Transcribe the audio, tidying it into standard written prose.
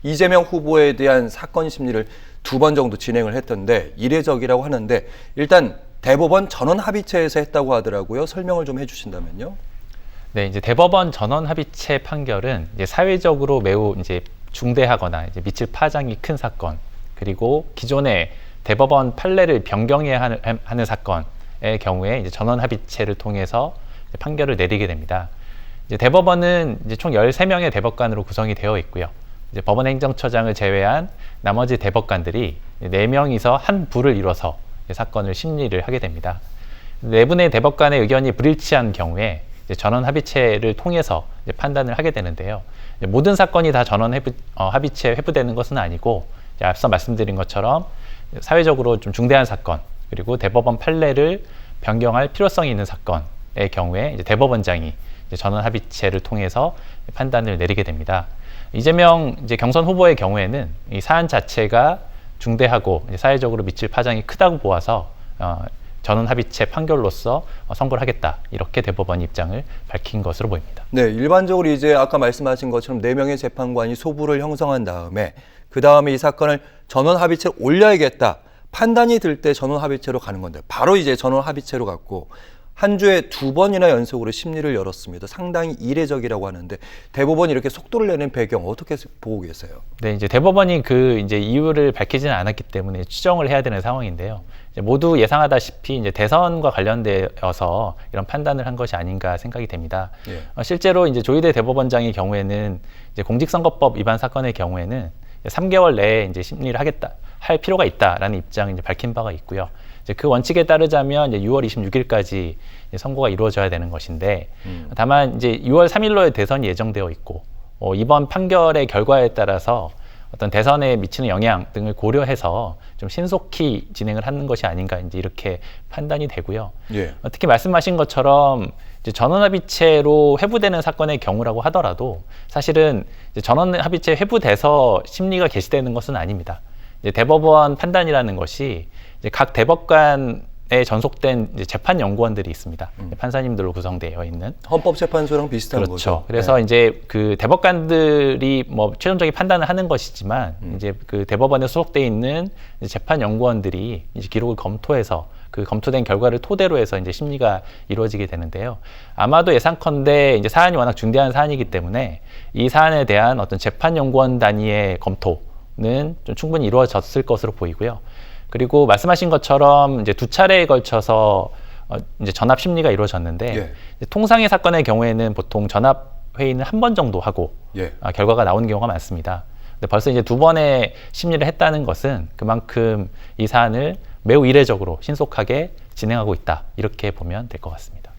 이재명 후보에 대한 사건 심리를 2번 정도 진행을 했던데 이례적이라고 하는데 일단 대법원 전원 합의체에서 했다고 하더라고요. 설명을 좀 해주신다면요. 네, 이제 대법원 전원 합의체 판결은 이제 사회적으로 매우 이제 중대하거나 이제 미칠 파장이 큰 사건, 그리고 기존의 대법원 판례를 변경해야 하는 사건의 경우에 이제 전원 합의체를 통해서 이제 판결을 내리게 됩니다. 이제 대법원은 이제 총 13명의 대법관으로 구성이 되어 있고요. 이제 법원행정처장을 제외한 나머지 대법관들이 4명이서 한 부를 이뤄서 사건을 심리를 하게 됩니다. 4분의 대법관의 의견이 불일치한 경우에 이제 전원 합의체를 통해서 이제 판단을 하게 되는데요. 모든 사건이 다 전원 합의체 회부되는 것은 아니고 이제 앞서 말씀드린 것처럼 사회적으로 좀 중대한 사건, 그리고 대법원 판례를 변경할 필요성이 있는 사건의 경우에 이제 대법원장이 이제 전원 합의체를 통해서 판단을 내리게 됩니다. 이재명 이제 경선 후보의 경우에는 이 사안 자체가 중대하고 이제 사회적으로 미칠 파장이 크다고 보아서 전원 합의체 판결로서 선고를 하겠다, 이렇게 대법원이 입장을 밝힌 것으로 보입니다. 네, 일반적으로 이제 아까 말씀하신 것처럼 4명의 재판관이 소부를 형성한 다음에 그 다음에 이 사건을 전원 합의체로 올려야겠다 판단이 들 때 전원 합의체로 가는 건데 바로 이제 전원 합의체로 갔고 한 주에 2번이나 연속으로 심리를 열었습니다. 상당히 이례적이라고 하는데 대법원이 이렇게 속도를 내는 배경 어떻게 보고 계세요? 네, 이제 대법원이 그 이제 이유를 밝히지는 않았기 때문에 추정을 해야 되는 상황인데요. 이제 모두 예상하다시피 이제 대선과 관련되어서 이런 판단을 한 것이 아닌가 생각이 됩니다. 예. 실제로 이제 조희대 대법원장의 경우에는 이제 공직선거법 위반 사건의 경우에는 3개월 내에 이제 심리를 할 필요가 있다라는 입장을 이제 밝힌 바가 있고요. 이제 그 원칙에 따르자면 이제 6월 26일까지 선고가 이루어져야 되는 것인데, 다만 이제 6월 3일로의 대선이 예정되어 있고, 이번 판결의 결과에 따라서 어떤 대선에 미치는 영향 등을 고려해서 좀 신속히 진행을 하는 것이 아닌가 이제 이렇게 판단이 되고요. 예. 특히 말씀하신 것처럼 이제 전원합의체로 회부되는 사건의 경우라고 하더라도 사실은 이제 전원합의체 회부돼서 심리가 개시되는 것은 아닙니다. 이제 대법원 판단이라는 것이 이제 각 대법관에 전속된 이제 재판 연구원들이 있습니다. 판사님들로 구성되어 있는 헌법재판소랑 비슷한 그렇죠. 거죠. 그래서 네. 이제 그 대법관들이 뭐 최종적인 판단을 하는 것이지만 이제 그 대법원에 소속돼 있는 이제 재판 연구원들이 이제 기록을 검토해서 그 검토된 결과를 토대로 해서 이제 심리가 이루어지게 되는데요. 아마도 예상컨대 이제 사안이 워낙 중대한 사안이기 때문에 이 사안에 대한 어떤 재판 연구원 단위의 검토는 좀 충분히 이루어졌을 것으로 보이고요. 그리고 말씀하신 것처럼 이제 2차례에 걸쳐서 이제 전압 심리가 이루어졌는데 예. 통상의 사건의 경우에는 보통 전압 회의는 한 번 정도 하고 예. 결과가 나오는 경우가 많습니다. 근데 벌써 이제 2번의 심리를 했다는 것은 그만큼 이 사안을 매우 이례적으로 신속하게 진행하고 있다, 이렇게 보면 될 것 같습니다.